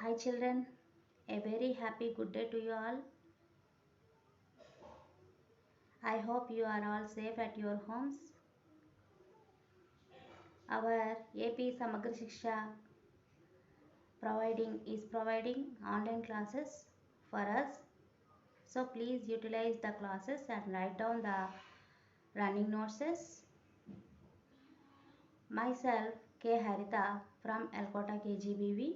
Hi children, a very happy good day to you all. I hope you are all safe at your homes. Our AP Samagra Shiksha providing online classes for us. So please utilize the classes and write down the running notes. Myself K. Harita from Elkota KGBV.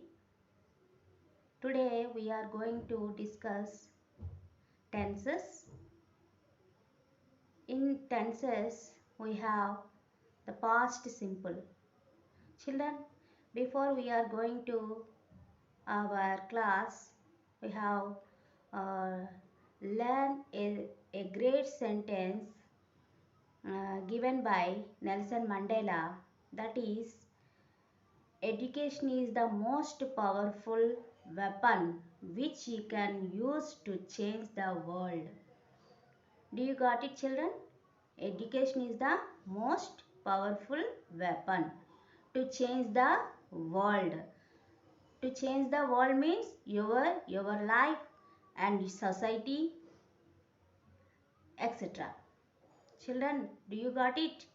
Today we are going to discuss tenses. In tenses we have the past simple. Children, before we are going to our class, we have uh, learned a great sentence given by Nelson Mandela, that is, education is the most powerful weapon which you can use to change the world. Do you got it, children? Education is the most powerful weapon to change the world. To change the world means your life and society, etc. Children, do you got it?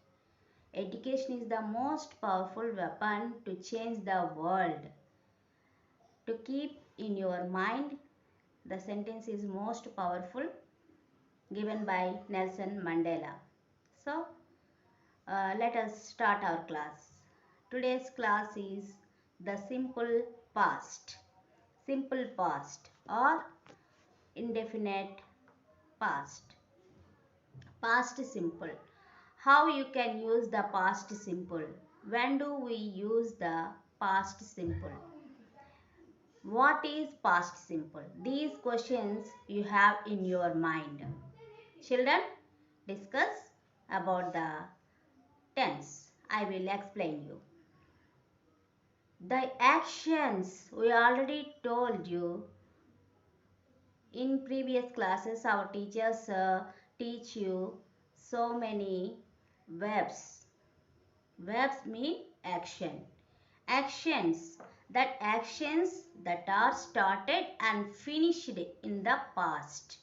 Education is the most powerful weapon to change the world. To keep in your mind, the sentence is most powerful given by Nelson Mandela. So, let us start our class. Today's class is the simple past. Simple past or indefinite past. Past simple. How you can use the past simple? When do we use the past simple? What is past simple? These questions you have in your mind. Children, discuss about the tense. I will explain you. The actions we already told you in previous classes. Our teachers teach you so many verbs. Verbs mean action. Actions. That actions that are started and finished in the past.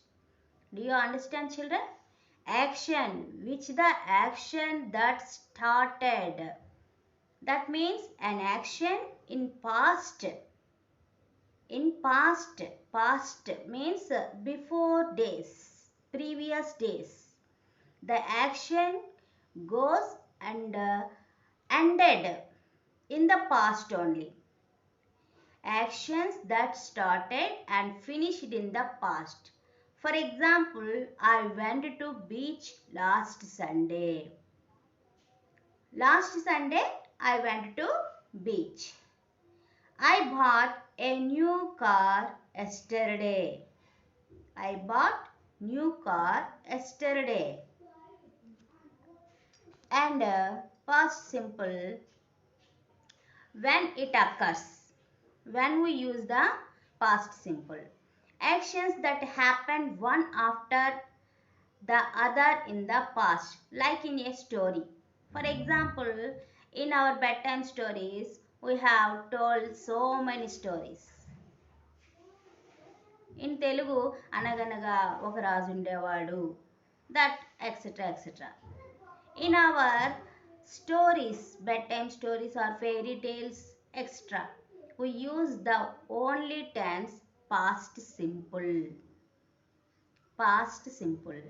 Do you understand, children? Action. Which the action that started. That means an action in past. In past. Past means before days. Previous days. The action goes and ended in the past only. Actions that started and finished in the past. For example, I went to beach last Sunday. Last Sunday, I went to beach. I bought a new car yesterday. I bought new car yesterday. And past simple when it occurs. When we use the past simple. Actions that happen one after the other in the past, like in a story. For example, in our bedtime stories, we have told so many stories. In Telugu, అనగనగా ఒక రాజు ఉండేవాడు, that etc. etc. In our stories, bedtime stories or fairy tales, etc., we use the only tense past simple. Past simple.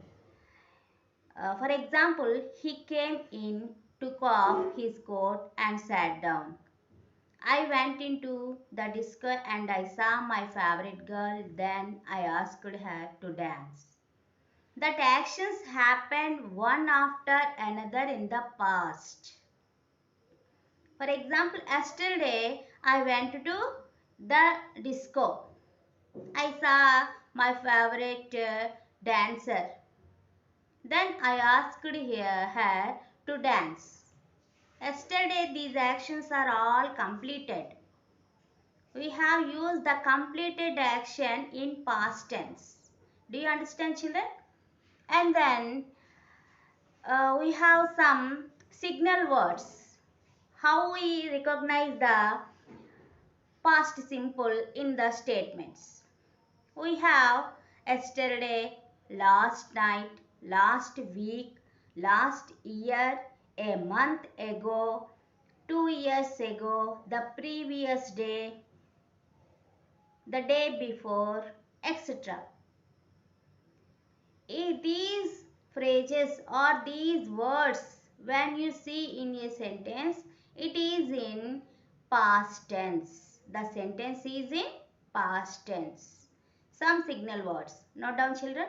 For example, he came in, took off his coat and sat down. I went into the disco and I saw my favorite girl. Then I asked her to dance. That actions happened one after another in the past. For example, yesterday I went to the disco. I saw my favorite dancer. Then I asked her to dance. Yesterday these actions are all completed. We have used the completed action in past tense. Do you understand, children? And then we have some signal words. How we recognize the past simple in the statements. We have yesterday, last night, last week, last year, a month ago, 2 years ago, the previous day, the day before, etc. These phrases or these words, when you see in a sentence, it is in past tense. The sentence is in past tense. Some signal words. Note down, children.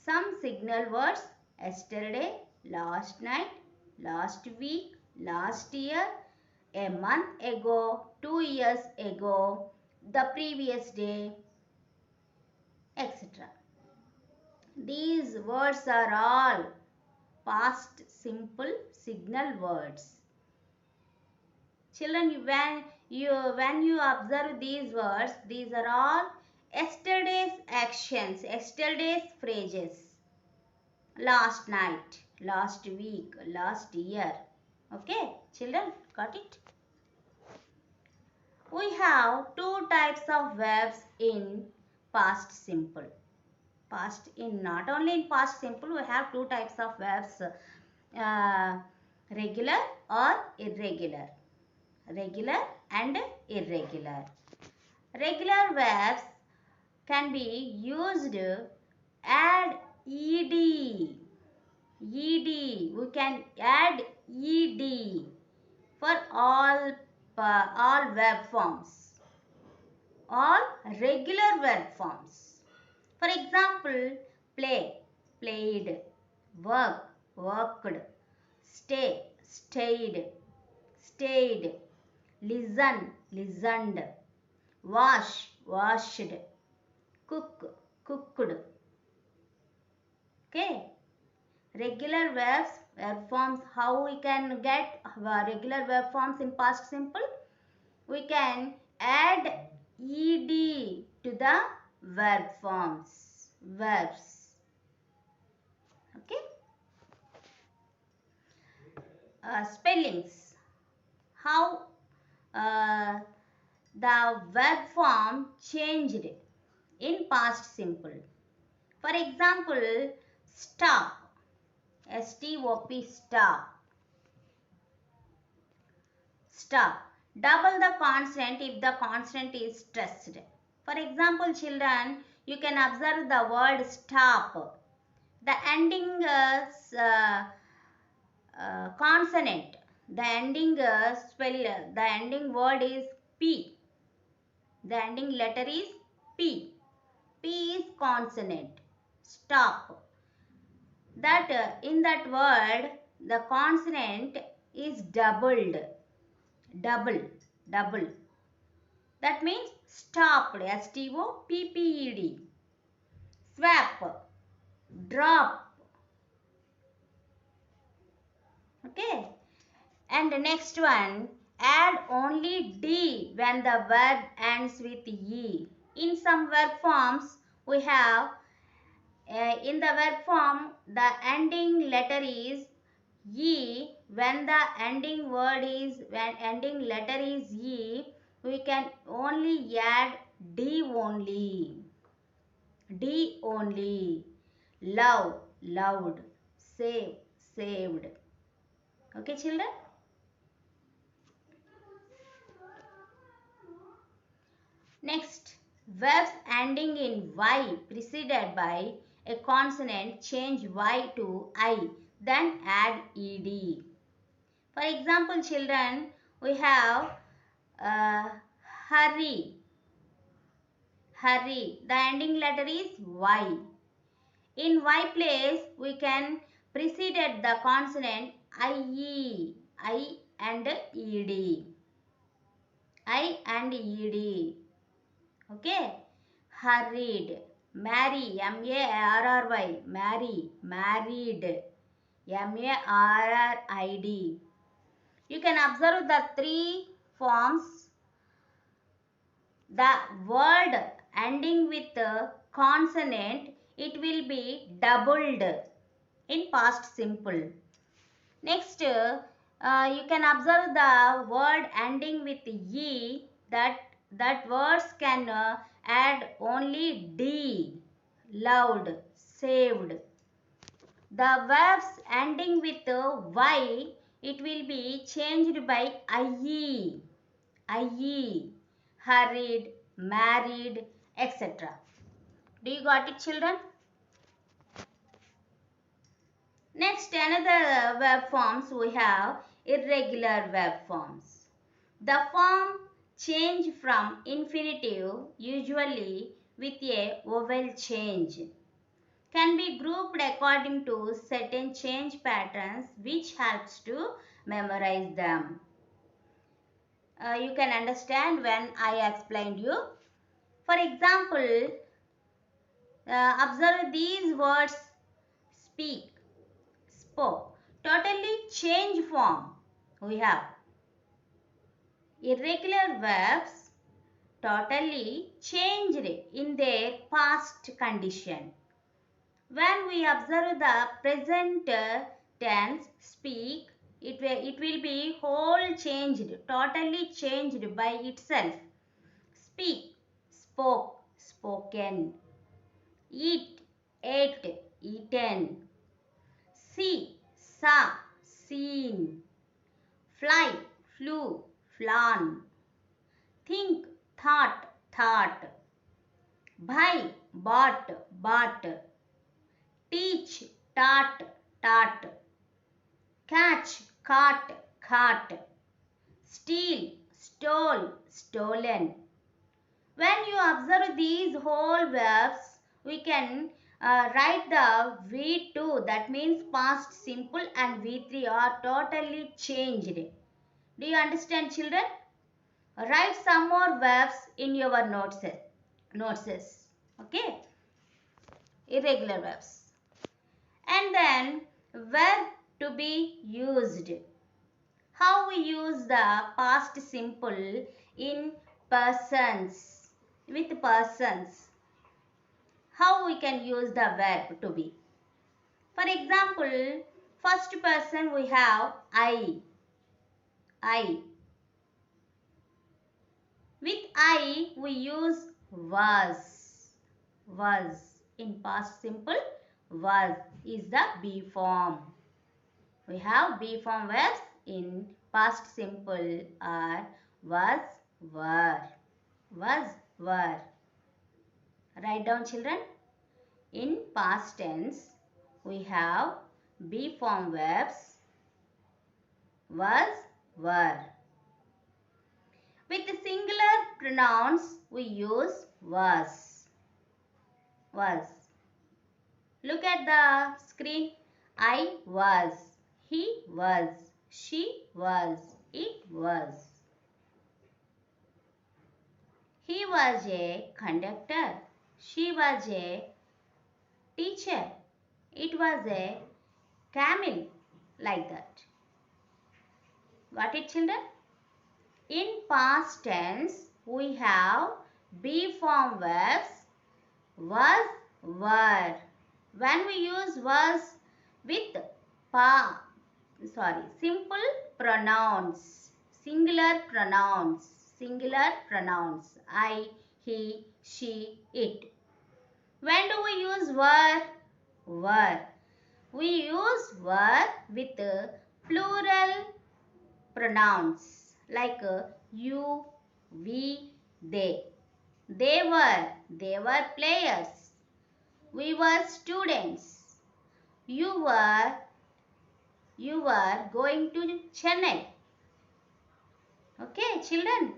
Some signal words: yesterday, last night, last week, last year, a month ago, 2 years ago, the previous day, etc. These words are all past simple signal words. Children, when you observe these words, these are all yesterday's actions, yesterday's phrases. Last night, last week, last year. Okay, children, got it? We have two types of verbs in past simple. Not only in past simple, we have two types of verbs, regular or irregular. Regular and irregular. Regular verbs can be used add ed. We can add ed for all verb forms, all regular verb forms. For example, play, played, work, worked, stay, stayed, stayed, listen, listened, wash, washed, cook, cooked. Okay. Regular verbs, verb forms. How we can get regular verb forms in past simple? We can add ed to the verb forms, verbs. Okay. Spellings. How the verb form changed in past simple. For example, stop. S-T-O-P, stop. Stop. Double the consonant if the consonant is stressed. For example, children, you can observe the word stop. The ending consonant, the ending the ending word is P. The ending letter is P. P is consonant. Stop. That in that word, the consonant is doubled. Double. That means stopped. S-T-O-P-P-E-D. Swap. Drop. Okay. And the next one, add only D when the verb ends with E. In some verb forms, we have in the verb form, the ending letter is E. When the ending letter is E, we can only add D only. D only. Love, loved. Save, saved. Okay, children? Next, verbs ending in Y preceded by a consonant change Y to I, then add ed. For example, children, we have hurry. Hurry. The ending letter is Y. In Y place, we can preceded the consonant IE. I and ed. I and ed. Okay. Hurried. Marry. M-A-R-R-Y. Marry. Married. M-A-R-R-I-D. You can observe the three forms. The word ending with a consonant, it will be doubled in past simple. Next, you can observe the word ending with E, that that words can add only D. Loved, saved. The verbs ending with Y, it will be changed by IE. IE. Hurried, married, etc. Do you got it, children? Next, another verb forms we have irregular verb forms. The form change from infinitive, usually with a vowel change, can be grouped according to certain change patterns which helps to memorize them. You can understand when I explained you. For example, observe these words: speak, spoke. Totally change form we have. Irregular verbs totally changed in their past condition. When we observe the present tense, speak, it will be whole changed, totally changed by itself. Speak, spoke, spoken. Eat, ate, eaten. See, saw, seen. Fly, flew, flown. Think, thought, thought. Buy, bought, bought. Teach, taught, taught. Catch, caught, caught. Steal, stole, stolen. When you observe these whole verbs, we can write the V2, that means past simple, and V3 are totally changed. Do you understand, children? Write some more verbs in your notes. Okay? Irregular verbs. And then verb to be used. How we use the past simple in persons, with persons. How we can use the verb to be. For example, first person we have I. I. With I we use was. Was. In past simple, was is the be form. We have be form verbs in past simple are was, were. Was, were. Write down, children. In past tense, we have be form verbs was, were. With singular pronouns, we use was. Was. Look at the screen. I was. He was. She was. It was. He was a conductor. She was a teacher. It was a camel. Like that. Got it, children? In past tense, we have be form verbs was, were. When we use was with simple pronouns, singular pronouns, I, he, she, it. When do we use were? Were. We use were with plural pronouns like you, we, they. They were players. We were students. You were going to Chennai. Okay, children.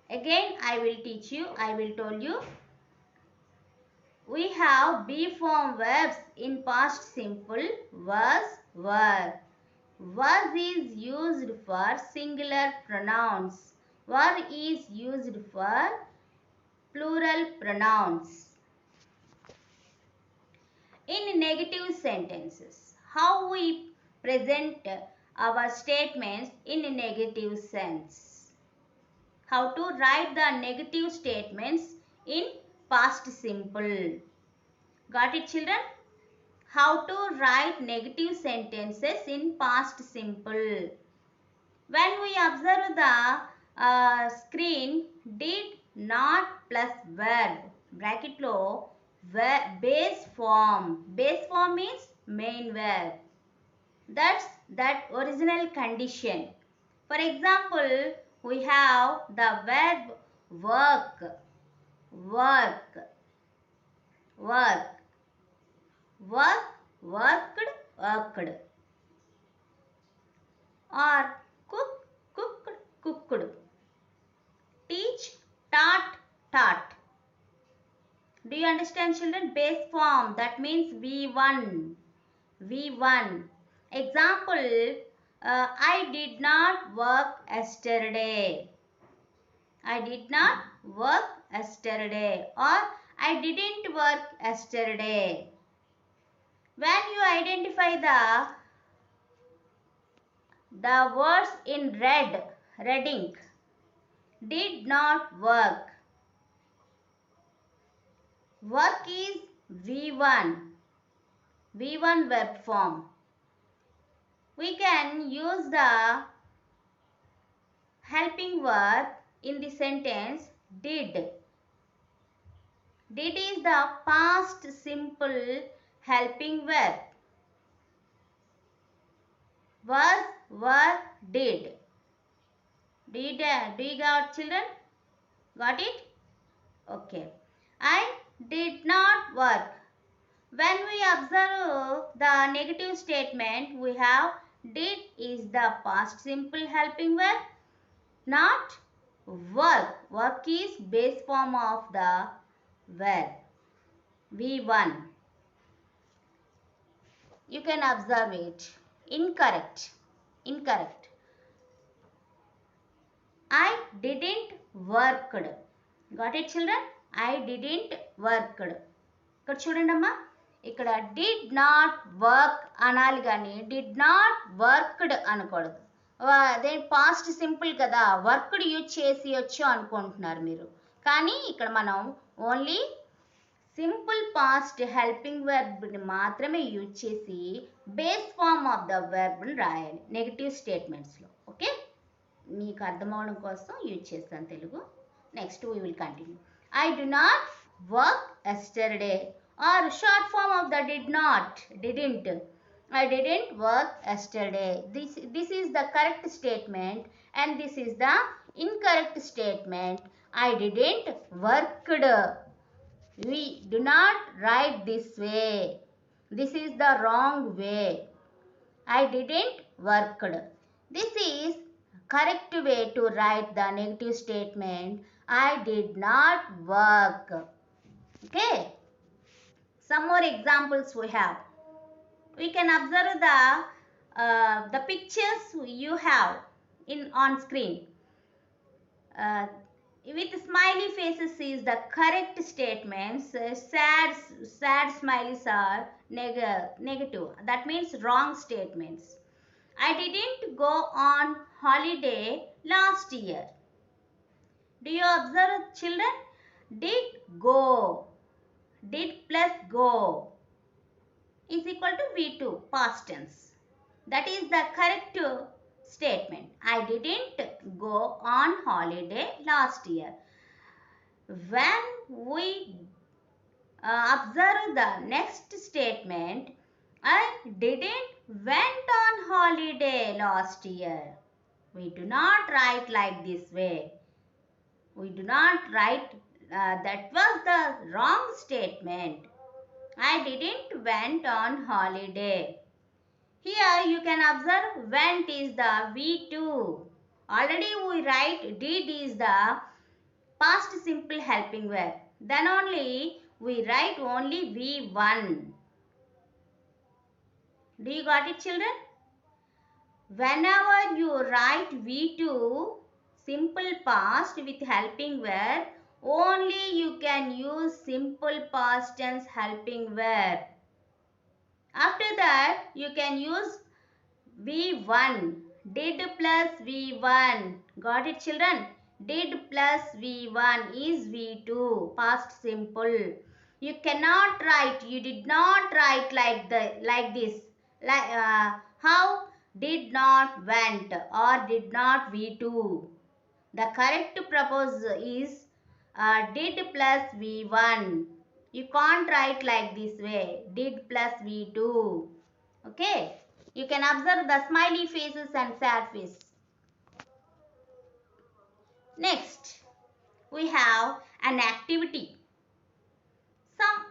Again, I will tell you. We have be form verbs in past simple was, were. Was is used for singular pronouns. Were is used for plural pronouns. In negative sentences, how we present our statements in a negative sense. How to write the negative statements in past simple. Got it, children? How to write negative sentences in past simple. When we observe the screen did not plus verb bracket లో base form means main verb. That's that original condition. For example, we have the verb work, work, work, work, worked, worked, or cook, cooked, cooked, teach, taught, taught. Do you understand, children? Base form, that means V1. V1. Example, I did not work yesterday. I did not work yesterday, or I didn't work yesterday. When you identify the words in red ink, did not work. Work is V1 verb form. We can use the helping verb in the sentence did. Did is the past simple helping verb. Was, were, did. Do you got, children? Got it? Okay. I did not work. When we observe the negative statement, we have did is the past simple helping verb, not work. Work is base form of the verb. V1. You can observe it. Incorrect. Incorrect. I didn't worked. Got it, children? I didn't worked. ఇక్కడ చూడండి అమ్మా, ఇక్కడ did not work అనాలి కానీ did not worked అనకూడదు. అదే past simple కదా, worked use చేసేయచ్చు అనుకుంటున్నారు మీరు. కానీ ఇక్కడ మనం ఓన్లీ సింపుల్ పాస్ట్ హెల్పింగ్ వెర్బ్ని మాత్రమే యూజ్ చేసి బేస్ ఫార్మ్ ఆఫ్ ద వెర్బ్ని రాయాలి నెగటివ్ స్టేట్మెంట్స్లో. ఓకే, మీకు అర్థమవడం కోసం యూజ్ చేస్తాను Telugu. Next we will continue. I do not work yesterday, or short form of the did not, didn't. I didn't work yesterday. This is the correct statement and this is the incorrect statement. I didn't worked. We do not write this way. This is the wrong way. I didn't worked. This is correct way to write the negative statement. I did not work. Okay, some more examples we have. We can observe the pictures you have on screen. With smiley faces is the correct statements. Sad smileys are negative. That means wrong statements. I didn't go on holiday last year. Do you observe, children? Did go. Did plus go is equal to V2 past tense. That is the correct statement. I didn't go on holiday last year. When we observe the next statement, I didn't went on holiday last year. We do not write like this way. We do not write that was the wrong statement. I didn't went on holiday. Here you can observe went is the V2. Already we write did is the past simple helping verb. Then only we write only V1. Do you got it, children? Whenever you write V2 simple past with helping verb, only you can use simple past tense helping verb. After that, you can use V1. Did plus V1. Got it, children? Did plus V1 is V2. Past simple. You cannot write. You did not write like this. How? Did not went or did not V2. The correct propose is did plus V1. You can't write like this way. Did plus V2. Okay. You can observe the smiley faces and sad face. Next, we have an activity. Some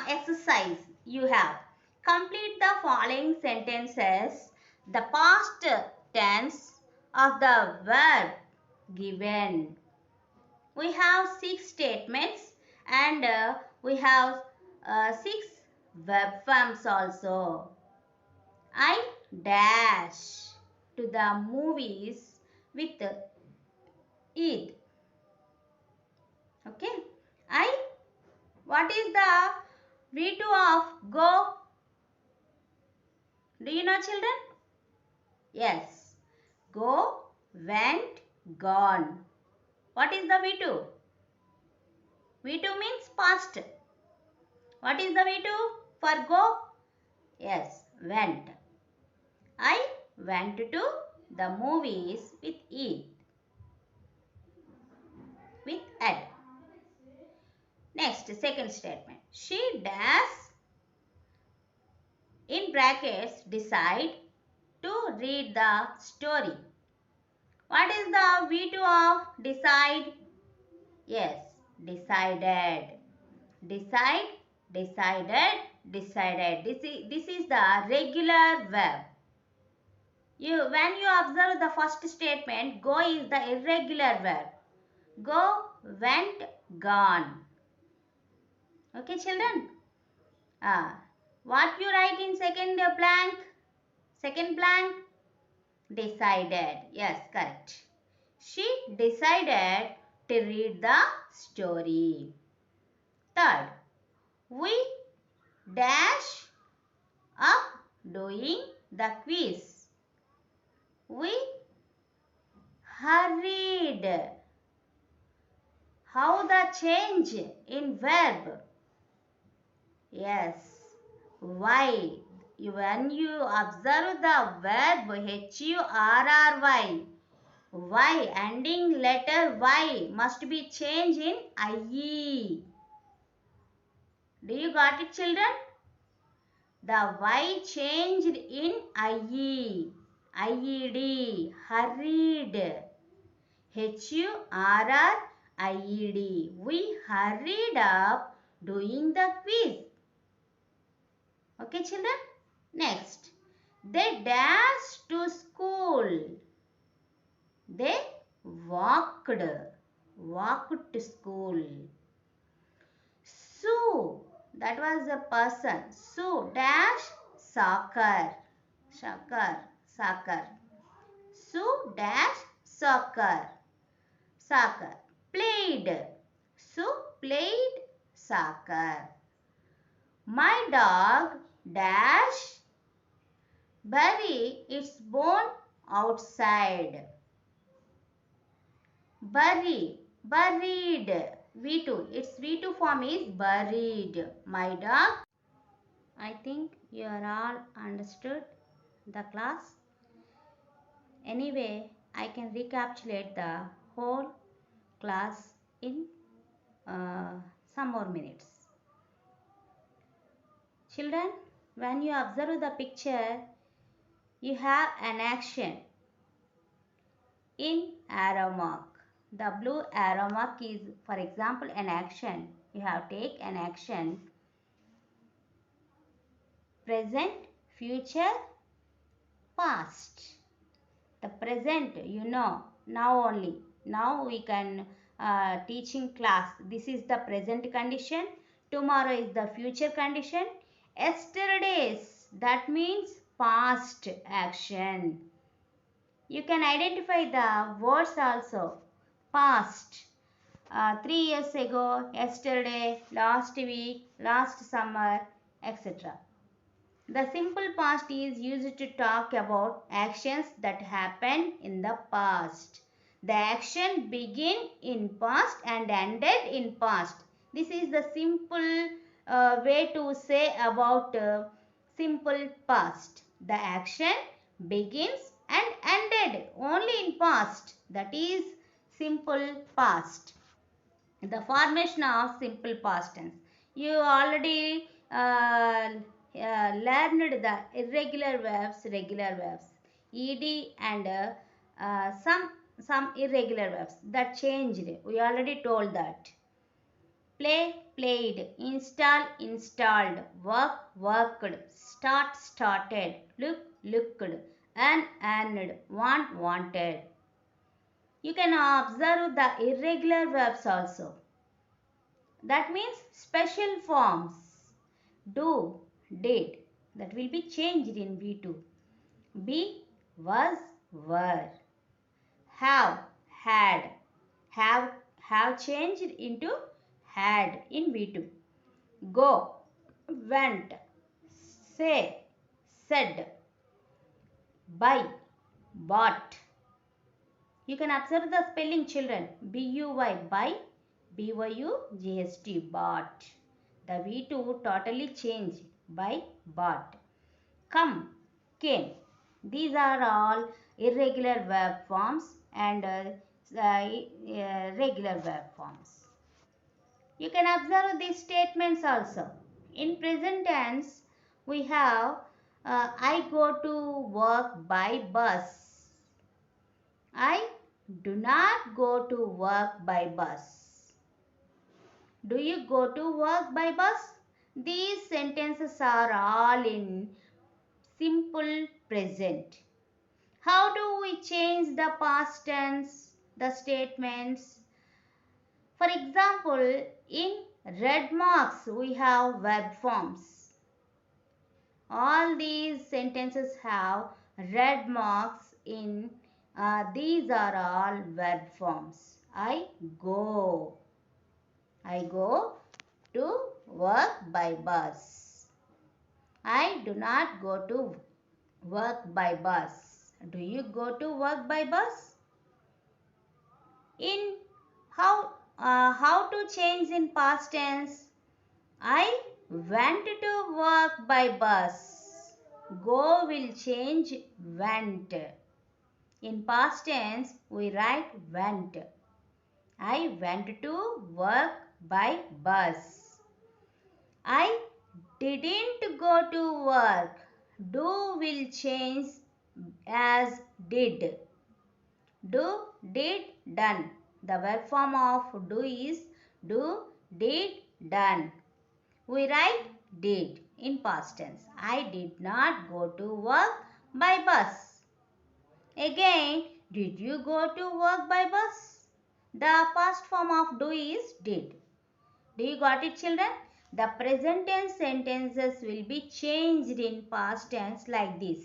exercise you have. Complete the following sentences. The past tense of the verb given. We have 6 statements and we have 6 verb forms also. I dash to the movies with Eid. Okay. What is the V2 of go? Do you know, children? Yes. Go, went, gone. What is the V2? V2 means past. What is the V2 for go? Yes, went. I went to the movies with Ed. With Ed. Next, second statement. She does, in brackets, decide to read the story. What is the V2 of decide? Yes, decided. Decide, decided, decided. This is the regular verb. When you observe the first statement, go is the irregular verb. Go, went, gone. Okay, children? What you write in second blank? Second blank? Decided. Yes, correct. She decided to read the story. Third, we dash up doing the quiz. We hurried. How the change in verb? Yes, why? When you observe the verb HURRY, Y ending letter Y must be changed in IE. Do you got it, children? The Y changed in IE. IED. Hurried. HURRIED. We hurried up doing the quiz. Okay, children? Next. They dashed to school. They walked. Walked to school. Sue. That was a person. Sue dash soccer. Soccer. Sue dash soccer. Soccer. Played. Sue played soccer. My dog dash bury its bone outside. Bury. Buried. V2. Its V2 form is buried. My dog. I think you are all understood the class. Anyway, I can recapitulate the whole class in some more minutes. Children, when you observe the picture, you have an action in arrow mark. The blue arrow mark is, for example, an action. You have to take an action. Present, future, past. The present, you know, now only. Now we can teaching class. This is the present condition. Tomorrow is the future condition. Yesterday's, that means past action. You can identify the words also. Past. 3 years ago, yesterday, last week, last summer, etc. The simple past is used to talk about actions that happened in the past. The action began in past and ended in past. This is the simple way to say about simple past. The action begins and ended only in past. That is simple past. The formation of simple past tense. You already learned the irregular verbs, regular verbs, ed, and some irregular verbs that changed. We already told that. Play, played, install, installed, work, worked, start, started, look, looked, earn, earned, want, wanted. You can observe the irregular verbs also. That means special forms. Do, did. That will be changed in V2. Be, was, were. Have, had. Have changed into had in V2. Go, went. Say, said. Buy, bought. You can observe the spelling, children. B-U-Y, buy. B-Y-U-G-S-T, bought. The V2 totally changed by bought. Come, came. These are all irregular verb forms and regular verb forms. You can observe these statements also. In present tense, we have I go to work by bus. I do not go to work by bus. Do you go to work by bus? These sentences are all in simple present. How do we change the past tense, the statements? For example, in red marks we have verb forms. All these sentences have red marks in these are all verb forms. I go. I go to work by bus. I do not go to work by bus. Do you go to work by bus? In how to change in past tense? I went to work by bus. Go will change went. In past tense, we write went. I went to work by bus. I didn't go to work. Do will change as did. Do, did, done. The verb form of do is do, did, done. We write did in past tense. I did not go to work by bus. Again, did you go to work by bus? The past form of do is did. Do you got it, children? The present tense sentences will be changed in past tense like this.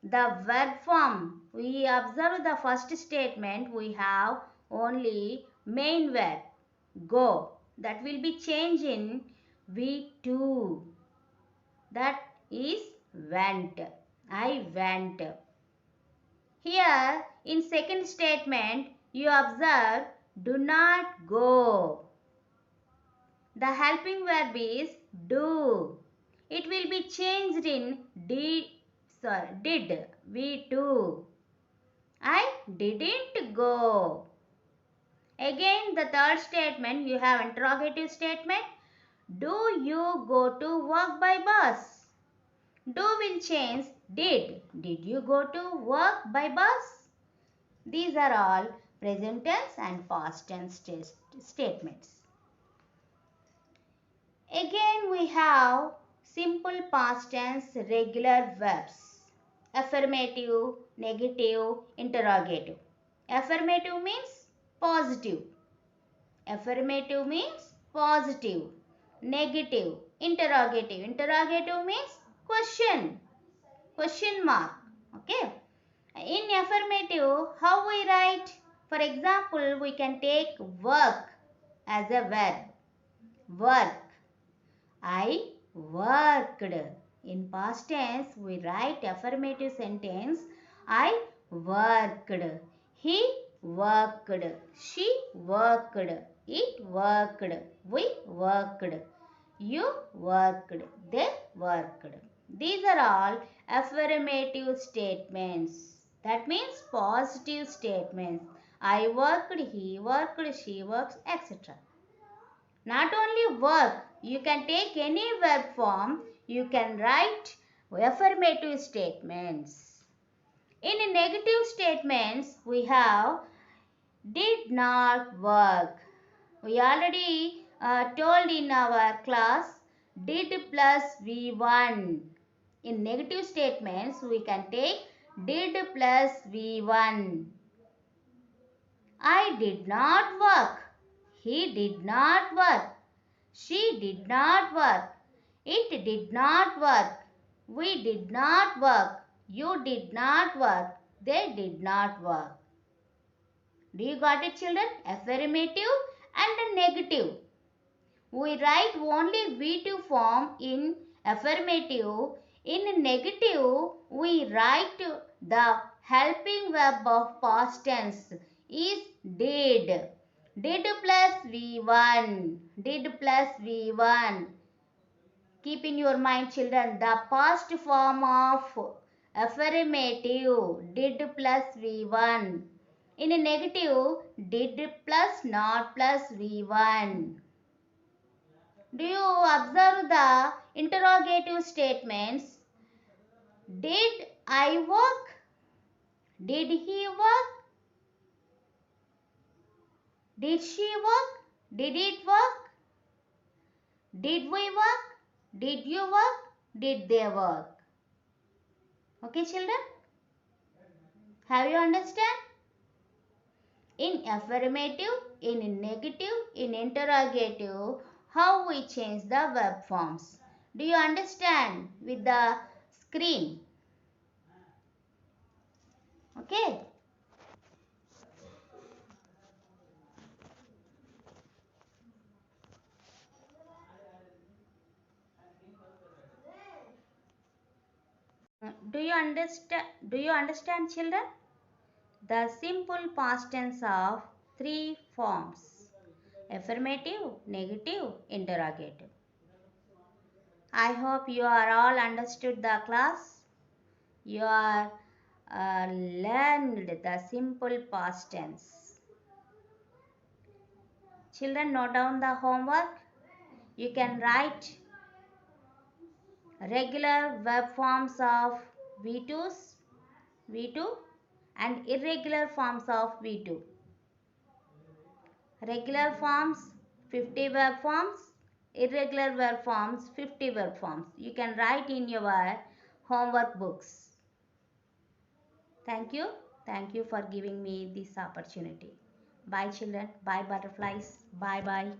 The verb form, we observe the first statement, we have only main verb, go. That will be changed in V2. That is went. I went. Here in second statement, you observe do not go. The helping verb is do. It will be changed in did. V2. I didn't go. Again the third statement, you have interrogative statement. Do you go to work by bus? Do will change did. Did you go to work by bus? These are all present tense and past tense statements. Again we have simple past tense regular verbs. Affirmative, negative, interrogative. Affirmative means positive. Affirmative means positive. Negative, interrogative. Interrogative means question. Question mark. Okay. In affirmative, how we write? For example, we can take work as a verb. Work. I worked. In past tense, we write affirmative sentence. I worked. He worked. She worked. It worked. We worked. You worked. They worked. These are all affirmative statements. That means positive statements. I worked, he worked, she works, etc. Not only work, you can take any verb form, you can write affirmative statements. In negative statements, we have did not work. We already told in our class did plus V1. In negative statements, we can take did plus V1. I did not work. He did not work. She did not work. It did not work. We did not work. You did not work. They did not work. Do you got it, children? Affirmative and negative. We write only V2 form in affirmative. In negative, we write the helping verb of past tense is did. Did plus V1. Did plus V1. Keep in your mind, children, the past form of affirmative did plus V1. In a negative, did plus not plus V1. Do you observe the interrogative statements? Did I work? Did he work? Did she work? Did it work? Did we work? Did you work? Did they work? Okay, children? Have you understand? In affirmative, in negative, in interrogative, how we change the verb forms. Do you understand with the screen? Okay. Do you understand, children? The simple past tense of three forms: affirmative, negative, interrogative. I hope you are all understood the class. You are learned the simple past tense. Children, note down the homework. You can write regular verb forms of V2 and irregular forms of V2. Regular forms 50 verb forms, irregular verb forms 50 verb forms. You can write in your homework books. Thank you. Thank you for giving me this opportunity. Bye children. Bye butterflies. Bye bye.